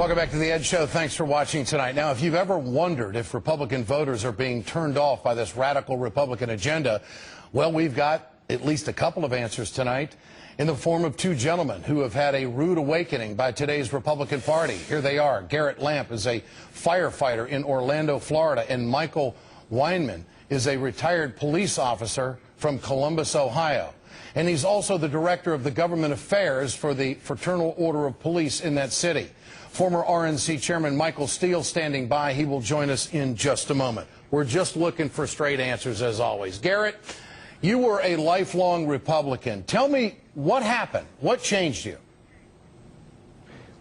Welcome back to the Ed Show. Thanks for watching tonight. Now, if you've ever wondered if Republican voters are being turned off by this radical Republican agenda, well, we've got at least a couple of answers tonight in the form of two gentlemen who have had a rude awakening by today's Republican Party. Here they are. Garrett Lamp is a firefighter in Orlando, Florida, and Michael Weinman is a retired police officer from Columbus, Ohio. And he's also the director of the government affairs for the Fraternal Order of Police in that city. Former RNC Chairman Michael Steele standing by. He will join us in just a moment. We're just looking for straight answers, as always. Garrett, you were a lifelong Republican. Tell me what happened. What changed you?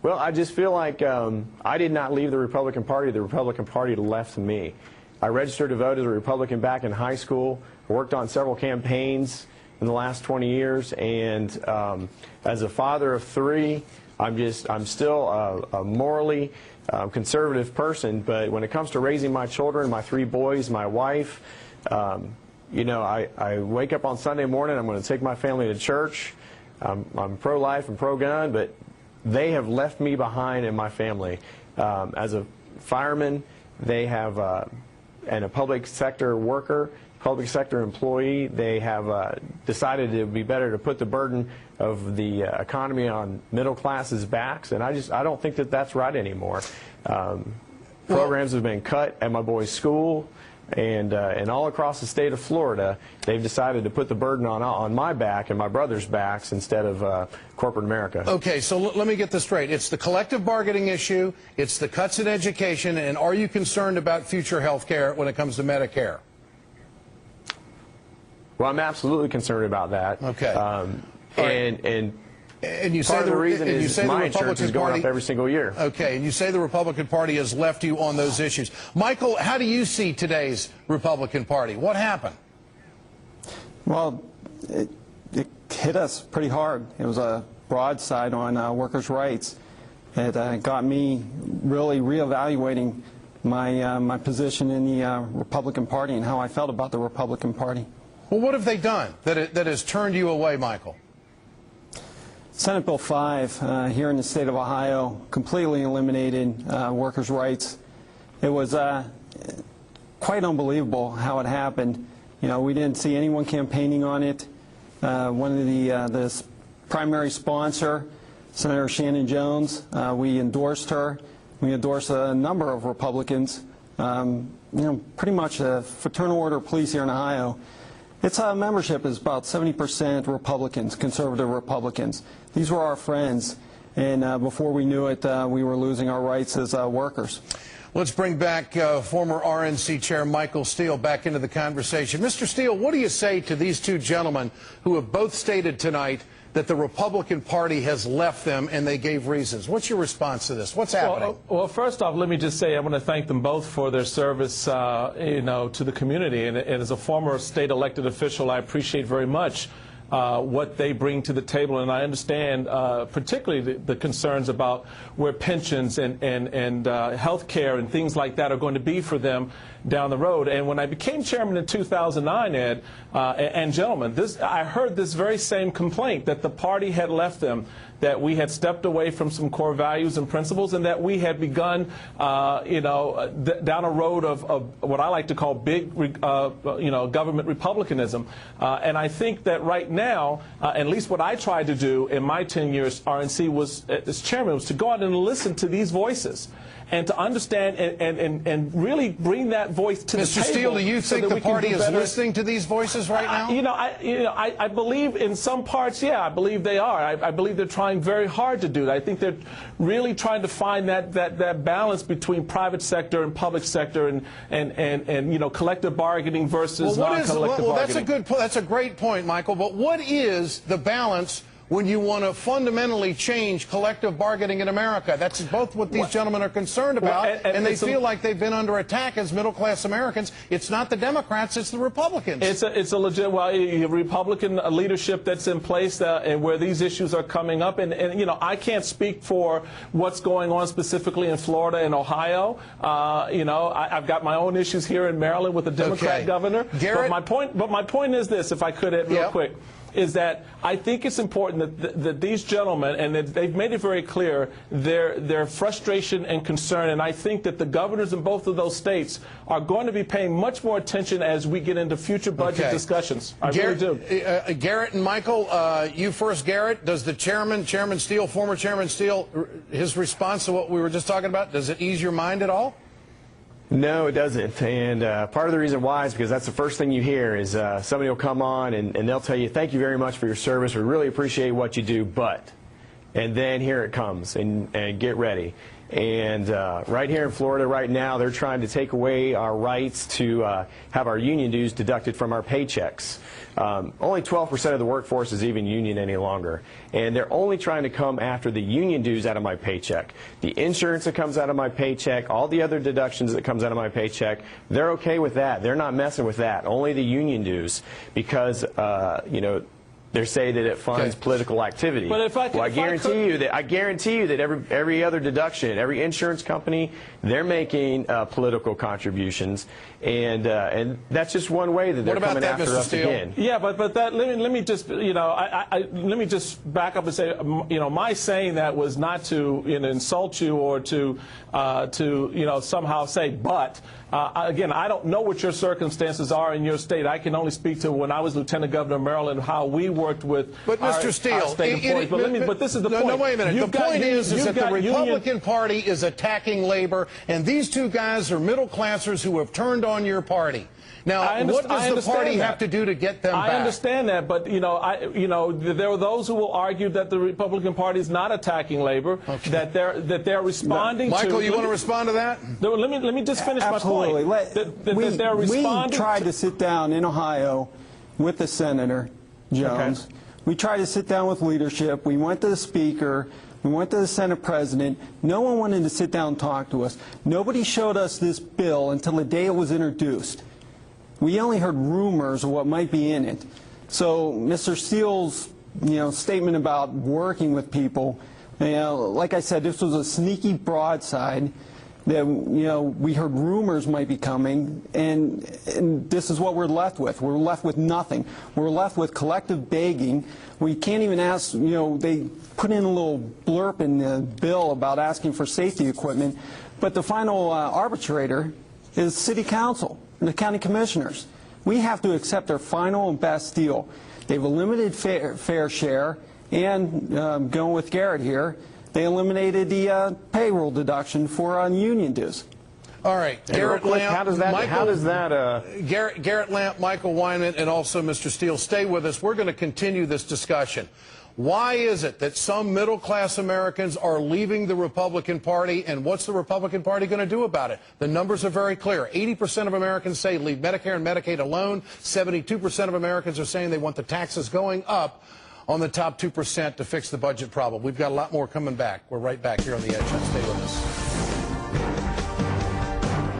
Well, I just feel like I did not leave the Republican Party. The Republican Party left me. I registered to vote as a Republican back in high school, worked on several campaigns in the last 20 years, and as a father of three, I'm still a morally conservative person, but when it comes to raising my children, my three boys, my wife, you know, I wake up on Sunday morning, I'm going to take my family to church. I'm pro-life and pro-gun, but they have left me behind and my family. As a fireman, they have, and a public sector worker, public sector employee, they have decided it would be better to put the burden of the economy on middle class's backs, and I don't think that that's right anymore. Programs have been cut at my boys' school, and all across the state of Florida, they've decided to put the burden on my back and my brother's backs instead of corporate America. Okay, so let me get this straight. It's the collective bargaining issue, it's the cuts in education, and are you concerned about future health care when it comes to Medicare? Well, I'm absolutely concerned about that. Okay. And you say the reason is my insurance is going up every single year. Okay, and you say the Republican Party has left you on those issues. Michael, how do you see today's Republican Party? What happened? Well, it hit us pretty hard. It was a broadside on workers' rights. It got me really reevaluating my position in the Republican Party and how I felt about the Republican Party. Well, what have they done that has turned you away, Michael? Senate Bill 5 here in the state of Ohio completely eliminated workers' rights. It was quite unbelievable how it happened. You know, we didn't see anyone campaigning on it. One of the primary sponsor, Senator Shannon Jones, we endorsed her. We endorsed a number of Republicans. You know, pretty much the Fraternal Order of Police here in Ohio. Its membership is about 70% Republicans, conservative Republicans. These were our friends, and before we knew it, we were losing our rights as workers. Let's bring back former RNC Chair Michael Steele back into the conversation. Mr. Steele, what do you say to these two gentlemen who have both stated tonight that the Republican Party has left them, and they gave reasons? What's your response to this? What's happening? Well, first off, let me just say I want to thank them both for their service, you know, to the community. And as a former state elected official, I appreciate very much what they bring to the table, and I understand particularly the concerns about where pensions and health care and things like that are going to be for them down the road. And when I became chairman in 2009, Ed, and gentlemen, I heard this very same complaint that the party had left them, that we had stepped away from some core values and principles, and that we had begun, you know, down a road of what I like to call big, you know, government republicanism. And I think that right now, at least what I tried to do in my 10 years RNC was, as chairman, was to go out and listen to these voices and to understand and really bring that voice to the table. Mr. Steele, do you think the party is listening to these voices right now? I believe in some parts, yeah, I believe they are. I believe they're trying very hard to do that. I think they're really trying to find that balance between private sector and public sector and you know, collective bargaining versus non-collective bargaining. That's a great point, Michael. But what is the balance when you want to fundamentally change collective bargaining in America? That's both what these gentlemen are concerned about, and they feel like they've been under attack as middle-class Americans. It's not the Democrats, it's the Republicans. It's a legit, well, Republican leadership that's in place and where these issues are coming up. And, you know, I can't speak for what's going on specifically in Florida and Ohio. You know, I've got my own issues here in Maryland with the Democrat governor. Garrett? But my point is this, if I could, Ed, real quick. is that I think it's important that these gentlemen, and that they've made it very clear, their frustration and concern, and I think that the governors in both of those states are going to be paying much more attention as we get into future budget discussions. I really do. Garrett and Michael, you first, Garrett. Does the Chairman Steele, former Chairman Steele, his response to what we were just talking about, does it ease your mind at all? No, it doesn't. And part of the reason why is because that's the first thing you hear is somebody will come on and they'll tell you, thank you very much for your service. We really appreciate what you do, but. And then here it comes, and get ready. And right here in Florida right now, they're trying to take away our rights to have our union dues deducted from our paychecks. Only 12% of the workforce is even union any longer. And they're only trying to come after the union dues out of my paycheck. The insurance that comes out of my paycheck, all the other deductions that comes out of my paycheck, they're okay with that. They're not messing with that. Only the union dues because, you know, they say that it funds political activity. But if I could, well, I guarantee you that every other deduction, every insurance company, they're making political contributions, and that's just one way that they're coming after us again. Yeah, but that let me just let me just back up and say my saying that was not to insult you or to somehow say but. Again, I don't know what your circumstances are in your state. I can only speak to when I was Lieutenant Governor of Maryland, how we worked with Mr. Steele, our state employees. But this is the point. No, wait a minute. The point is that the Republican Party is attacking labor, and these two guys are middle classers who have turned on your party. Now, what does the party have to do to get them back? I understand that, but there are those who will argue that the Republican Party is not attacking labor, that they're responding to. Michael, you want to respond to that? No, let me just finish my point. We tried to sit down in Ohio with the Senator Jones. Okay. We tried to sit down with leadership. We went to the Speaker. We went to the Senate President. No one wanted to sit down and talk to us. Nobody showed us this bill until the day it was introduced. We only heard rumors of what might be in it. So Mr. Steele's statement about working with people, like I said, this was a sneaky broadside that we heard rumors might be coming, and this is what we're left with. We're left with nothing. We're left with collective begging. We can't even ask, they put in a little blurb in the bill about asking for safety equipment, but the final arbitrator is City Council and the county commissioners. We have to accept their final and best deal. They've eliminated fair share, and going with Garrett here, they eliminated the payroll deduction for union dues. All right, Garrett Lamp, Garrett Lamp, Michael Weinman, and also Mr. Steele, stay with us. We're going to continue this discussion. Why is it that some middle-class Americans are leaving the Republican Party, and what's the Republican Party going to do about it? The numbers are very clear. 80% of Americans say leave Medicare and Medicaid alone. 72% of Americans are saying they want the taxes going up on the top 2% to fix the budget problem. We've got a lot more coming back. We're right back here on The Edge. Stay with us.